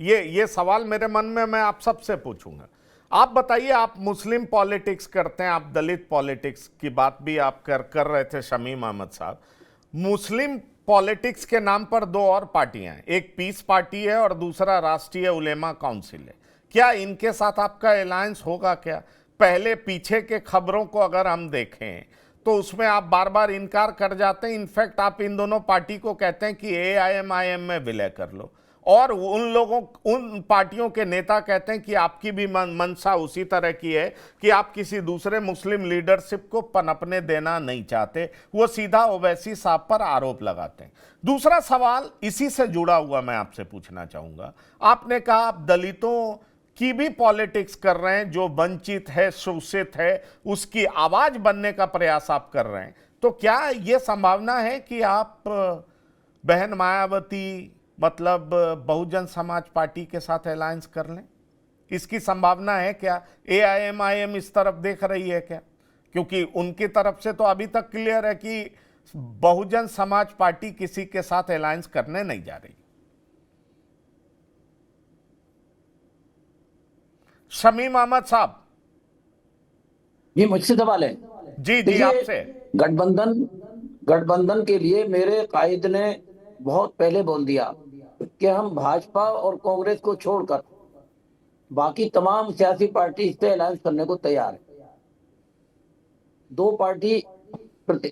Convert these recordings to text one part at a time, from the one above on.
ये सवाल मेरे मन में मैं आप सबसे पूछूंगा। आप बताइए, आप मुस्लिम पॉलिटिक्स करते हैं, आप दलित पॉलिटिक्स की बात भी आप कर रहे थे शमीम अहमद साहब। मुस्लिम पॉलिटिक्स के नाम पर दो और पार्टियां हैं, एक पीस पार्टी है और दूसरा राष्ट्रीय उलेमा काउंसिल है। क्या इनके साथ आपका अलायंस होगा क्या? पहले पीछे के खबरों को अगर हम देखें तो उसमें आप बार बार इनकार कर जाते हैं। इनफैक्ट आप इन दोनों पार्टी को कहते हैं कि AIMIM में विलय कर लो, और उन पार्टियों के नेता कहते हैं कि आपकी भी मंशा उसी तरह की है कि आप किसी दूसरे मुस्लिम लीडरशिप को पनपने देना नहीं चाहते। वो सीधा ओवैसी साहब पर आरोप लगाते हैं। दूसरा सवाल इसी से जुड़ा हुआ मैं आपसे पूछना चाहूंगा। आपने कहा आप दलितों की भी पॉलिटिक्स कर रहे हैं, जो वंचित है, शोषित है, उसकी आवाज बनने का प्रयास आप कर रहे हैं। तो क्या यह संभावना है कि आप बहन मायावती मतलब बहुजन समाज पार्टी के साथ अलायंस कर लें? इसकी संभावना है क्या? AIMIM इस तरफ देख रही है क्या? क्योंकि उनकी तरफ से तो अभी तक क्लियर है कि बहुजन समाज पार्टी किसी के साथ अलायंस करने नहीं जा रही। शमीम अहमद साहब ये मुझसे सवाल है। जी जी, देखिए, आपसे। गठबंधन गठबंधन के लिए मेरे कायद ने बहुत पहले बोल दिया कि हम भाजपा और कांग्रेस को छोड़कर बाकी तमाम सियासी पार्टी इस पे अलायंस करने को तैयार है। दो पार्टी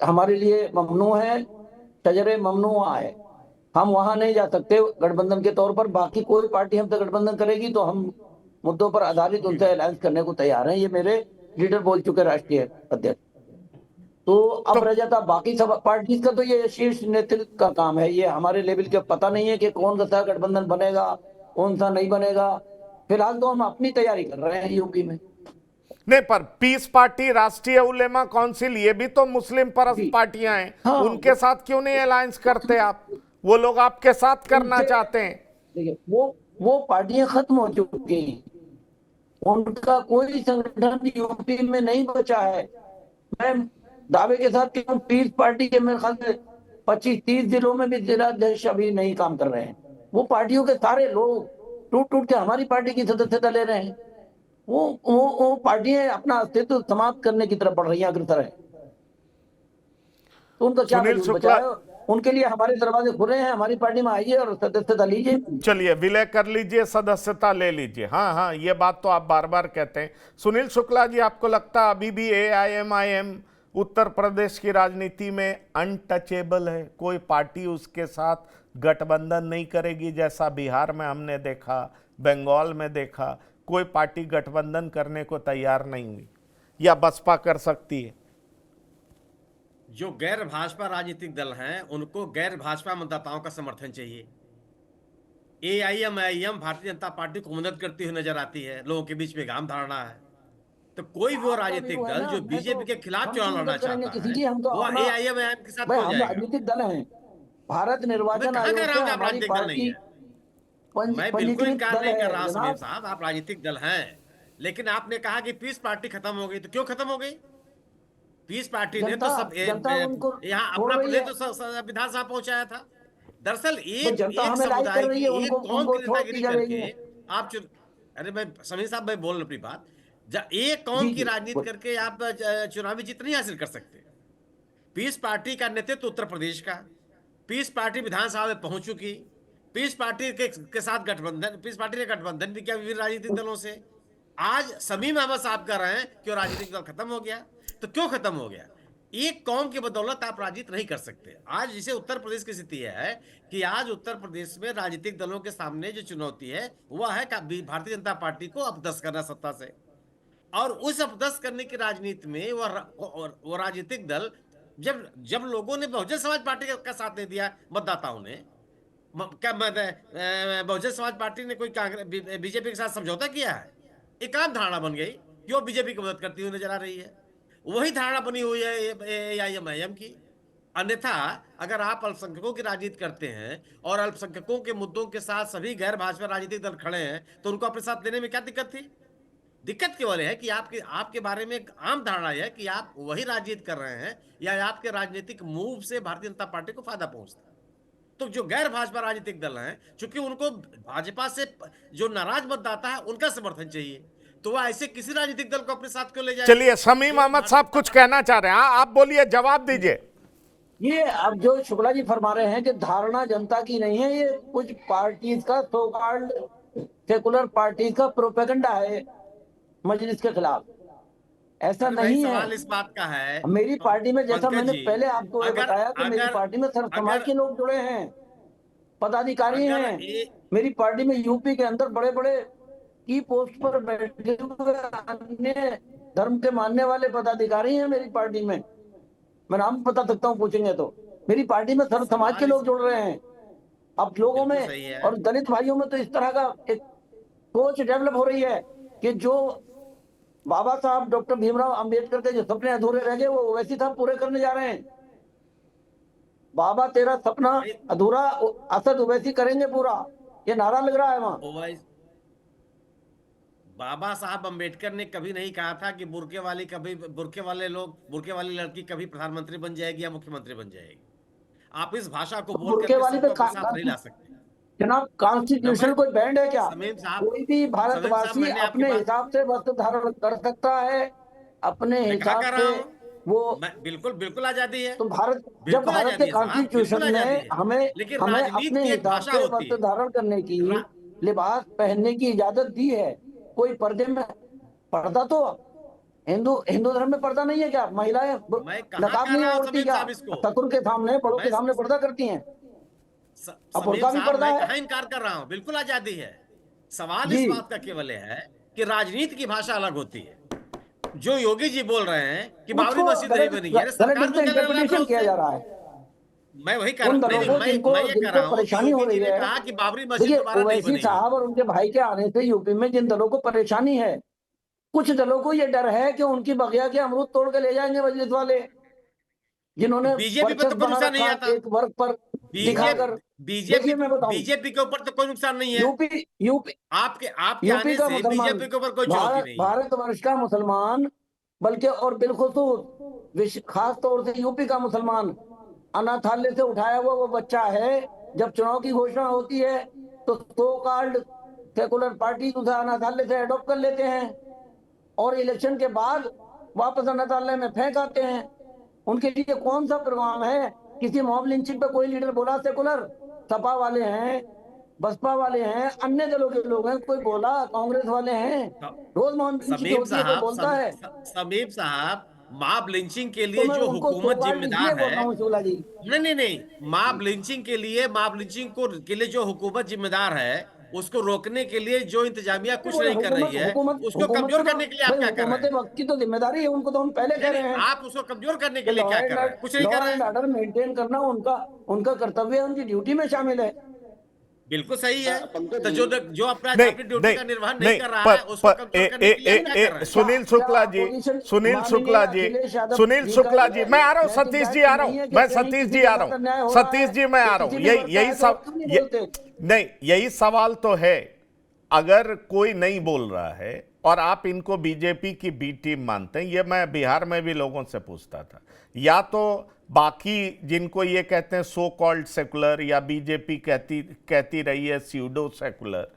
हमारे लिए ममनू है, शजरे ममनुआ है। हम वहां नहीं जा सकते गठबंधन के तौर पर। बाकी कोई पार्टी हमसे गठबंधन करेगी तो हम मुद्दों पर आधारित उनसे अलायंस करने को तैयार हैं। ये मेरे लीडर बोल चुके, राष्ट्रीय अध्यक्ष। तो तो अब रह जाता बाकी सब पार्टी का, तो ये शीर्ष नेतृत्व का काम है। ये हमारे लेवल के पता नहीं है कि कौन सा गठबंधन बनेगा, कौन सा नहीं बनेगा। फिलहाल तो हम अपनी तैयारी कर रहे हैं यूपी में। नहीं, पर पीस पार्टी, राष्ट्रीय उलेमा काउंसिल, ये भी तो मुस्लिम परस्त जी पार्टियां हैं। हाँ, उनके साथ क्यों नहीं अलायंस करते आप? वो लोग आपके साथ करना उनसे चाहते हैं। देखिए, वो पार्टियां खत्म हो चुकी हैं। उनका कोई संगठन यूपी में नहीं बचा है। मैं दावे के साथ कहूं, पीस पार्टी के मेरे ख्याल से 25-30 जिलों में भी जिलाध्यक्ष अभी नहीं काम कर रहे हैं। वो पार्टियों के सारे लोग टूट टूट के हमारी पार्टी की सदस्यता ले रहे हैं। वो पार्टियां अपना अस्तित्व समाप्त करने की तरफ बढ़ रही हैं, अग्रसर है। तो उनका क्या सुनील वजूद बचा शुक्ला, है? उनके लिए हमारे दरवाजे खुले हैं। हमारी पार्टी में आइए और सदस्यता लीजिए। चलिए विलय कर लीजिए, सदस्यता ले लीजिए। हाँ हाँ, ये बात तो आप बार बार कहते हैं। सुनील शुक्ला जी, आपको लगता है अभी भी AIMIM उत्तर प्रदेश की राजनीति में अनटचेबल है? कोई पार्टी उसके साथ गठबंधन नहीं करेगी? जैसा बिहार में हमने देखा, बंगाल में देखा, कोई पार्टी गठबंधन करने को तैयार नहीं हुई, या बसपा कर सकती है? जो गैर भाजपा राजनीतिक दल हैं उनको गैर भाजपा मतदाताओं का समर्थन चाहिए। AIMIM भारतीय जनता पार्टी को मदद करती हुई नजर आती है, लोगों के बीच में गाम धारणा है। तो कोई भी वो आपका भी वो राजनीतिक है दल ना। जो मैं तो बीजेपी के खिलाफ हम क्यों चुनाव लड़ना मदद करेंगे चाहता किसी है की? हम तो वो अपना AIMIM के साथ भाई, क्यों हम जाएगा? राजनीतिक दल हैं। भारत मैं निर्वाचन कहाँ कह आयोग रहा से हूं कि आप हमारी राजनीतिक दल नहीं पार्टी है। मैं बिल्कुल पंजीकृत इनकार दल नहीं कर है रहा समीम जनाब। साहब, आप राजनीतिक दल हैं। लेकिन आपने कहा कि पीस पार्टी खत्म हो गई, तो क्यों खत्म हो गई? पीस पार्टी ने तो जनता सब जनता उनको यहाँ छोड़ अपना रही है। प्रतिनिधित्व तो विधानसभा पहुंचाया था। दरअसल भाई, एक जनता एक हमें लाइक कर समुदाय रही की, है, एक उनको कौम उनको की छोड़ नेतागिरी दी जा रही करके है। आप अरे मैं समीर साहब, मैं बोल अपनी बात। एक कौम जी की जी। राजनीति करके आप चुनावी जीत नहीं हासिल कर सकते। पीस पार्टी का नेतृत्व उत्तर प्रदेश का, पीस पार्टी विधानसभा में पहुंच चुकी। पीस पार्टी के साथ गठबंधन, पीस पार्टी ने गठबंधन भी किया विभिन्न राजनीतिक दलों से। आज शमीम अहमद साहब कह रहे हैं कि वो राजनीतिक दल खत्म हो गया। तो क्यों खत्म हो गया? एक कौम की बदौलत आप राजनीति नहीं कर सकते। आज जिसे उत्तर प्रदेश की स्थिति है कि आज उत्तर प्रदेश में राजनीतिक दलों के सामने जो चुनौती है वह है कि भारतीय जनता पार्टी को अपदस्थ करना सत्ता से। और उस अपदस्थ करने की राजनीति में वो राजनीतिक दल, जब जब लोगों ने बहुजन समाज पार्टी का साथ नहीं दिया, मतदाताओं ने क्या बहुजन समाज पार्टी ने कोई कांग्रेस बीजेपी के साथ समझौता किया है? एक आम धारणा बन गई कि वो बीजेपी की मदद करती हुई नजर आ रही है। वही धारणा बनी हुई है AIMIM की। अन्यथा अगर आप अल्पसंख्यकों की राजनीति करते हैं और अल्पसंख्यकों के मुद्दों के साथ सभी गैर भाजपा राजनीतिक दल खड़े हैं, तो उनको अपने साथ लेने में क्या दिक्कत थी? दिक्कत केवल है कि आपके आपके बारे में एक आम धारणा है कि आप वही राजनीति कर रहे हैं या आपके राजनीतिक मूव से भारतीय जनता पार्टी को फायदा पहुंचता है। तो जो गैर भाजपा राजनीतिक दल हैं, चूंकि उनको भाजपा से जो नाराज मतदाता है उनका समर्थन चाहिए, तो वह ऐसे किसी राजनीतिक दल को अपने साथ क्यों ले जाए? चलिए, शमीम अहमद साहब कुछ कहना चाह रहे हैं। हाँ, आप बोलिए, जवाब दीजिए। ये अब जो शुक्ला जी फरमा रहे हैं कि धारणा जनता की नहीं है, ये कुछ पार्टीज का, सो कॉल्ड सेकुलर पार्टीज का प्रोपेगेंडा है मजलिस के खिलाफ। ऐसा अरे भाई, नहीं है। सवाल इस बात का है मेरी पार्टी में, जैसा पंकज मैंने जी, पहले आपको ये अगर बताया कि मेरी अगर पार्टी में सर्व समाज अगर के लोग जुड़े हैं, पदाधिकारी अगर हैं। ये मेरी पार्टी में यूपी के अंदर बड़े बड़े की पोस्ट पर बैठे हुए अन्य धर्म के मानने वाले पदाधिकारी हैं मेरी पार्टी में। मैं नाम बता सकता हूँ, पूछेंगे तो। मेरी पार्टी में सर्व समाज के सवाल लोग जुड़ रहे हैं। अब लोगों बिल्कुल में सही है। और दलित भाइयों में तो इस तरह का एक सोच डेवलप हो रही है कि जो बाबा साहब डॉक्टर भीमराव अंबेडकर के जो सपने अधूरे रह गए, वो ओवैसी साहब पूरे करने जा रहे हैं। बाबा तेरा सपना अधूरा, असद ओवैसी करेंगे पूरा, ये नारा लग रहा है वहां। ओवैसी, बाबा साहब अंबेडकर ने कभी नहीं कहा था कि बुर्के वाली लड़की कभी प्रधानमंत्री बन जाएगी या मुख्यमंत्री बन जाएगी। आप इस भाषा को बोल बुर्के करके वाली सबको पे अपने साथ नहीं ला सकते। जनाब, कॉन्स्टिट्यूशन कोई बैंड है क्या? समीम साहब, कोई भी भारतवासी मैंने आपकी अपने बात, हिसाब से वस्त्र धारण कर सकता है, अपने मैं कहा हिसाब कर से। रहा हूं, वो बिल्कुल बिल्कुल आजादी है, तो भारत, जब बिल्कुल भारत के आजादी है साहब, कॉन्स्टिट्यूशन बिल्कुल आजादी ने है। हमें लेकिन हमें राजनीति अपने की एक हिसाब भाषा से होती वस्त्र है। धारण करने की, रा, लिबास पहनने की इजाजत दी है। कोई पर्दे में, पर्दा तो हिंदू हिंदू धर्म में पर्दा नहीं है क्या? महिलाएं मैं कहाँ नकाब कर नहीं रहा हूँ ओढ़ती समीम क्या? साहब इसको? ससुर के सामने, बड़ों के मैं सामने पर्दा करती हैं। अब समीम बुर्का भी साहब, पर्दा मैं है कहाँ इनकार कर रहा हूँ, बिल्कुल आजादी है। सवाल जी। इस बात का केवल है कि राजनीति की भाषा अलग होती है। जो योगी जी बोल रहे हैं कि बाबरी उसको मस्जिद नहीं गलत बनी है, अरे गलत सरकार ढंग को से क्या लेना देना इंटरप्रिटेशन किया उससे? जा रहा है। मैं वही कर उन नहीं दलों नहीं, को मैं ये कह जिनको रहा हूँ कि परेशानी हो योगी रही जी ने है। कहा कि बाबरी मस्जिद देखिए, दोबारा नहीं ओवैसी बनेगी। साहब और उनके भाई के आने से यूपी में जिन दलों को परेशानी है, कुछ दलों को ये डर है कि उनकी बगिया के अमरूद तोड़ के ले जाएंगे मजलिस वाले, जिन्होंने बीजेपी पे तो वर्चस्व कोई बना नुकसान नहीं रखा आता। एक वर्ग पर दिखाकर। बीजेपी बीजेपी देखिए, मैं बताऊं, बीजेपी के ऊपर तो कोई नुकसान नहीं है। यूपी यूपी आपके आपके यूपी आने का से मुसलमान, बीजेपी के ऊपर कोई चुनौती भारत नहीं है। भारतवर्ष का मुसलमान, बल्कि और बिलखुसूस खास तौर से यूपी का मुसलमान, अनाथालय से उठाया हुआ वो बच्चा है। जब चुनाव की घोषणा होती है तो सो कॉल्ड सेकुलर पार्टी उसे अनाथालय से अडॉप्ट कर लेते हैं और इलेक्शन के बाद वापस अनाथालय में फेंक आते हैं। उनके लिए कौन सा प्रोग्राम है? किसी मॉब लिंचिंग पे कोई लीडर बोला सेकुलर? सपा वाले हैं, बसपा वाले हैं, अन्य दलों के लोग हैं, कोई बोला? कांग्रेस वाले हैं। रोज मॉब लिंचिंग समीम होती है, कोई साहब, बोलता है? समीम साहब, मॉब लिंचिंग के तो लिए मैं जो उनको सो हुकूमत कॉल्ड इसलिए जिम्मेदार बोल रहा है, हूँ शुक्ला जी। नहीं नहीं नहीं, मॉब लिंचिंग के लिए जो हुकूमत जिम्मेदार है, उसको रोकने के लिए जो इंतजामिया कुछ बोले नहीं कर हुकूमत रही है, हुकूमत उसको हुकूमत कमजोर को तो, करने के लिए आप भाई क्या कर रहे हुकूमत हैं? वक्त की तो जिम्मेदारी है, उनको तो हम पहले कह नहीं नहीं, रहे हैं आप उसको कमजोर करने के कि लिए क्या कर रहे हैं? कुछ नहीं कर लॉ रहे एंड हैं। ऑर्डर मेंटेन करना उनका उनका कर्तव्य है, उनकी ड्यूटी में शामिल है। बिल्कुल सही है। पंकज तो जी, जो अपना नहीं अपनी ड्यूटी नहीं का निर्वहन नहीं नहीं, कर रहा पर है, उसको कमजोर करने के लिए आप क्या कर रहे हैं? सुनील क्या शुक्ला जी, अपोजिशन सुनील माननीय शुक्ला जी, अखिलेश यादव सुनील जी का शुक्ला जी, मैं आ रहा हूँ, नैतिक सतीश जी दायित्व आ रहा नहीं है हूँ, कि मैं कहीं सतीश किसी जी आ के रहा साथ हूँ, अन्याय हो रहा सतीश है जी मैं तो आ रहा हूँ, किसी भी वर्ग का है तो आप क्यों नहीं बोलते? नहीं, यही सवाल तो है। अगर कोई नहीं बोल रहा है और आप इनको बीजेपी की बी टीम मानते हैं, ये मैं बिहार में भी लोगों से पूछता था, या तो बाकी जिनको ये कहते हैं सो कॉल्ड सेकुलर, या बीजेपी कहती रही है स्यूडो सेकुलर,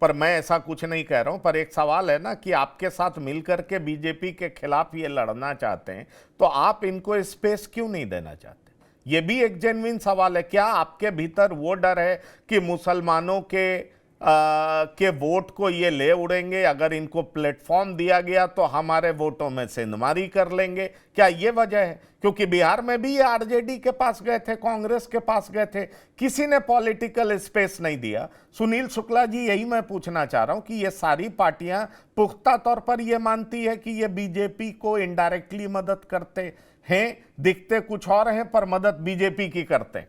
पर मैं ऐसा कुछ नहीं कह रहा हूं। पर एक सवाल है ना कि आपके साथ मिलकर के बीजेपी के खिलाफ ये लड़ना चाहते हैं, तो आप इनको स्पेस क्यों नहीं देना चाहते? ये भी एक जेन्युइन सवाल है। क्या आपके भीतर वो डर है कि मुसलमानों के वोट को ये ले उड़ेंगे, अगर इनको प्लेटफॉर्म दिया गया तो हमारे वोटों में सेंधमारी कर लेंगे? क्या ये वजह है? क्योंकि बिहार में भी ये आरजेडी के पास गए थे, कांग्रेस के पास गए थे, किसी ने पॉलिटिकल स्पेस नहीं दिया। सुनील शुक्ला जी, यही मैं पूछना चाह रहा हूं कि ये सारी पार्टियां पुख्ता तौर पर ये मानती है कि ये बीजेपी को इनडायरेक्टली मदद करते हैं, दिखते कुछ और हैं पर मदद बीजेपी की करते हैं।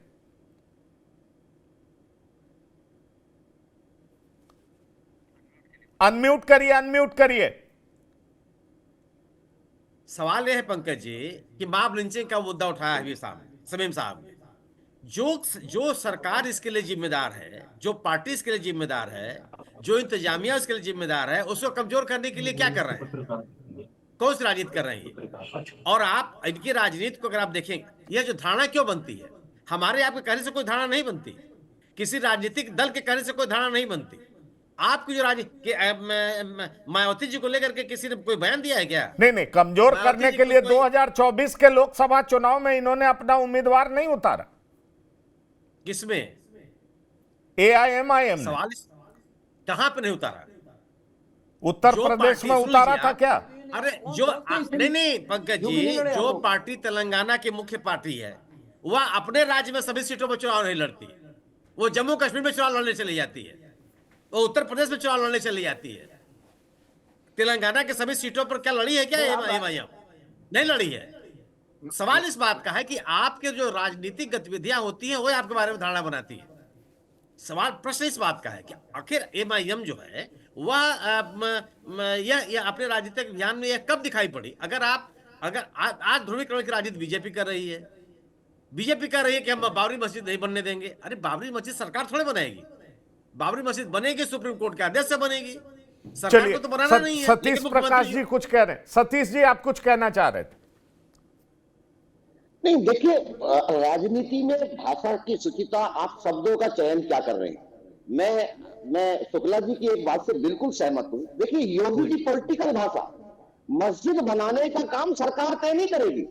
अनम्यूट करिए, अनम्यूट करिए। सवाल यह है पंकज जी कि मॉब लिंचिंग का मुद्दा उठाया है समीम साहब ने। जो सरकार इसके लिए जिम्मेदार है, जो पार्टी इसके लिए जिम्मेदार है, जो इंतजामिया इसके लिए जिम्मेदार है, उसको कमजोर करने के लिए क्या कर रहे हैं? कौन सी राजनीति कर रही है? और आप इनकी राजनीति को अगर आप देखें, यह जो धारणा क्यों बनती है हमारे आपके कहने से कोई धारणा नहीं बनती, किसी राजनीतिक दल के कहने से कोई धारणा नहीं बनती। आपकी जो मायावती जी को लेकर के किसी ने कोई बयान दिया है क्या? नहीं, कमजोर मायावती करने जी के को लिए कोई- 2024 के लोकसभा चुनाव में इन्होंने अपना उम्मीदवार नहीं उतारा। किसमें? AIMIM ने सवाल कहां पे नहीं उतारा? उत्तर जो प्रदेश पार्टी- में सुन उतारा लीजिए था आप। क्या? अरे जो नहीं पंकज योगी जी, नहीं लड़े जो आप लोग। पार्टी तेलंगाना की मुख्य पार्टी है वह अपने राज्य में सभी सीटों पर चुनाव नहीं लड़ती। वो जम्मू कश्मीर में चुनाव लड़ने चली जाती है, वो उत्तर प्रदेश में चुनाव लड़ने चली जाती है। तेलंगाना के सभी सीटों पर क्या लड़ी है क्या एमआईएम? नहीं लड़ी है। सवाल इस बात का है कि आपके जो राजनीतिक गतिविधियां होती हैं वही आपके बारे में धारणा बनाती है। सवाल प्रश्न इस बात का है कि आखिर एमआईएम जो है वह यह अपने राजनीतिक ज्ञान में यह कब दिखाई पड़ी? अगर आज ध्रुवीकरण की राजनीति बीजेपी कर रही है, बीजेपी कर रही है कि हम बाबरी मस्जिद नहीं बनने देंगे। अरे बाबरी मस्जिद सरकार थोड़े बनाएगी, बाबरी मस्जिद बनेगी सुप्रीम कोर्ट के आदेश से बनेगी, सरकार चलिए, को तो बनाना नहीं है। सतीश लेकिन प्रकाश मुख्यमंत्री- जी कुछ कह रहे हैं। सतीश जी आप कुछ कहना चाह रहे थे? नहीं, देखिए, राजनीति में भाषा की शुचिता, आप शब्दों का चयन क्या कर रहे हैं। मैं शुक्ला जी की एक बात से बिल्कुल सहमत हूं। देखिए, योगी की पॉलिटिकल भाषा, मस्जिद बनाने का काम सरकार तय नहीं करेगी।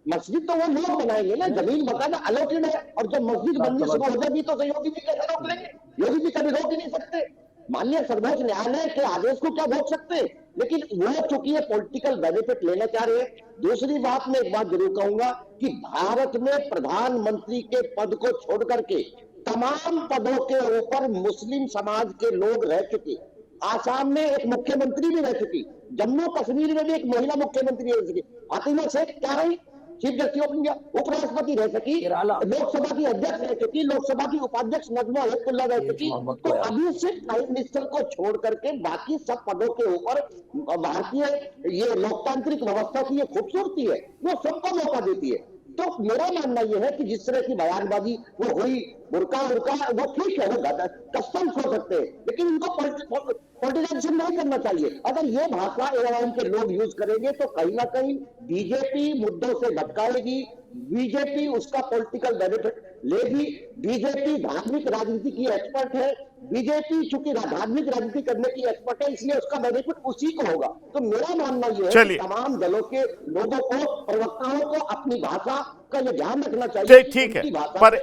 मस्जिद तो वो लोग बनाएंगे ना, जमीन बकायदा अलॉटेड है, और जब मस्जिद बननी शुरू हो जाएगी तो योगी जी कैसे रोक लेंगे? योगी जी कभी रोक ही नहीं सकते। माननीय सर्वोच्च न्यायालय के आदेश को क्या रोक सकते? लेकिन वो चूंकि ये पॉलिटिकल बेनिफिट लेना चाह रहे हैं। दूसरी बात, मैं एक बात जरूर कहूंगा कि भारत में प्रधानमंत्री के पद को छोड़ करके तमाम पदों के ऊपर मुस्लिम समाज के लोग रह चुके। आसाम में एक मुख्यमंत्री भी रह चुकी, जम्मू कश्मीर में भी एक महिला मुख्यमंत्री रह चुकी। आतिमा शेख क्या रही? चीफ जस्टिस ऑफ इंडिया, उपराष्ट्रपति रह सकी, लोकसभा की अध्यक्ष रह चुकी, लोकसभा की उपाध्यक्ष नजमा हेपतुल्ला रह चुकी। तो अभी से प्राइम मिनिस्टर को छोड़ करके बाकी सब पदों के ऊपर भारतीय ये लोकतांत्रिक व्यवस्था की ये खूबसूरती है, वो सबको मौका देती है। तो मेरा मानना यह है कि जिस तरह की बयानबाजी वो हुई, बुरका वो ठीक है, वो कस्टम्स हो सकते हैं, लेकिन इनको पॉलिटिसाइजेशन नहीं करना चाहिए। अगर ये भाषा एआईएम के लोग यूज करेंगे तो कहीं ना कहीं बीजेपी मुद्दों से भटकाएगी, बीजेपी उसका पॉलिटिकल बेनिफिट लेगी। बीजेपी धार्मिक राजनीति की एक्सपर्ट है, बीजेपी चूंकि धार्मिक राजनीति करने की एक्सपर्ट है, इसलिए उसका बेनिफिट उसी को होगा। तो मेरा मानना यह है कि तमाम दलों के लोगों को, प्रवक्ताओं को अपनी भाषा का यह ध्यान रखना चाहिए। ठीक है, पर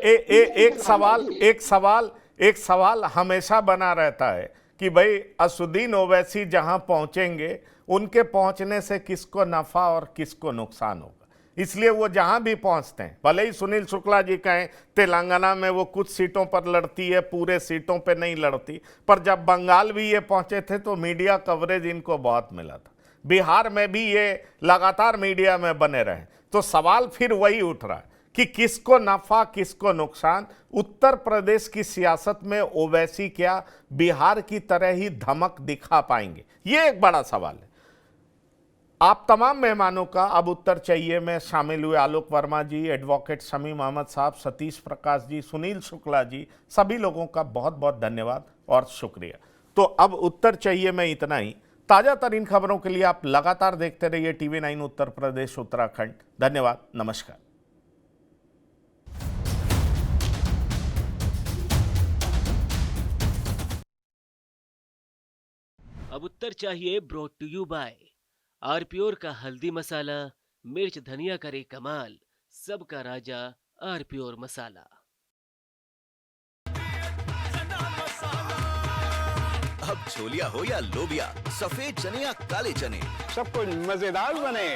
एक सवाल हमेशा बना रहता है कि भाई असुद्दीन ओवैसी जहां पहुंचेंगे उनके पहुंचने से किसको नफा और किसको नुकसान होगा, इसलिए वो जहां भी पहुंचते हैं, भले ही सुनील शुक्ला जी कहें तेलंगाना में वो कुछ सीटों पर लड़ती है, पूरे सीटों पे नहीं लड़ती, पर जब बंगाल भी ये पहुंचे थे तो मीडिया कवरेज इनको बहुत मिला था, बिहार में भी ये लगातार मीडिया में बने रहे। तो सवाल फिर वही उठ रहा है कि किसको नफा किसको नुकसान। उत्तर प्रदेश की सियासत में ओवैसी क्या बिहार की तरह ही धमक दिखा पाएंगे, ये एक बड़ा सवाल है। आप तमाम मेहमानों का अब उत्तर चाहिए में शामिल हुए आलोक वर्मा जी, एडवोकेट शमीम अहमद साहब, सतीश प्रकाश जी, सुनील शुक्ला जी, सभी लोगों का बहुत बहुत धन्यवाद और शुक्रिया। तो अब उत्तर चाहिए में इतना ही। ताज़ा तरीन खबरों के लिए आप लगातार देखते रहिए TV9 उत्तर प्रदेश उत्तराखंड। धन्यवाद, नमस्कार। अब उत्तर चाहिए ब्रॉट टू यू बाय आरपीओर का हल्दी मसाला, मिर्च धनिया करे कमाल, सबका राजा आरपीओर मसाला। अब छोलिया हो या लोबिया, सफेद चने या काले चने, सब कुछ मजेदार बने।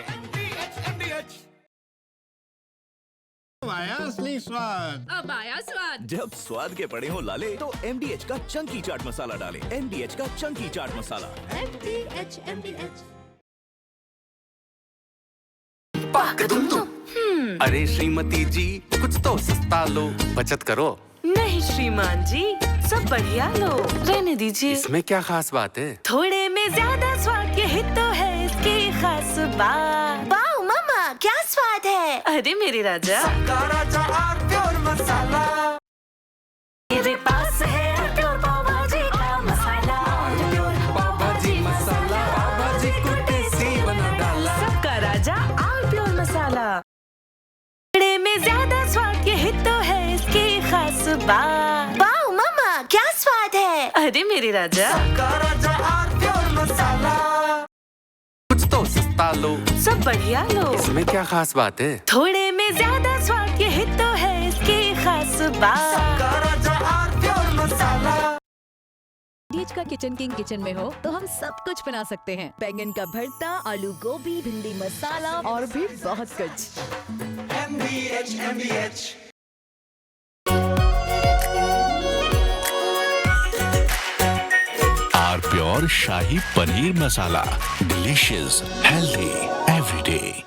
आया असली स्वाद। अब आया स्वाद। जब स्वाद के पड़े हो लाले तो MDH का चंकी चाट मसाला डालें। MDH का चंकी चाट मसाला। MDH। अरे श्रीमती जी, कुछ तो सस्ता लो, बचत करो। नहीं श्रीमान जी, सब बढ़िया लो, रहने दीजिए। इसमें क्या खास बात है? थोड़े में ज्यादा स्वाद, यही तो है इसकी खास बात। वाओ मामा, क्या स्वाद है। अरे मेरे राजा, सबका राजा आरपीओर मसाला। मेरे पास है आरपीओर पाव भाजी का मसाला। आरपीओर पाव भाजी मसाला, पाव भाजी को टेस्टी बना डाला। सबका राजा आरपीओर मसाला। थोड़े में ज्यादा स्वाद, यही तो अरे मेरे राजा, कुछ तो सस्ता लो, सब बढ़िया लो। इसमें क्या खास बात है? थोड़े में ज्यादा स्वाद, यही तो है इसकी खास बात। डीएच का किचन किंग किचन में हो तो हम सब कुछ बना सकते हैं। बैंगन का भरता, आलू गोभी, भिंडी मसाला और भी बहुत कुछ। Are pure shahi paneer masala, delicious, healthy everyday.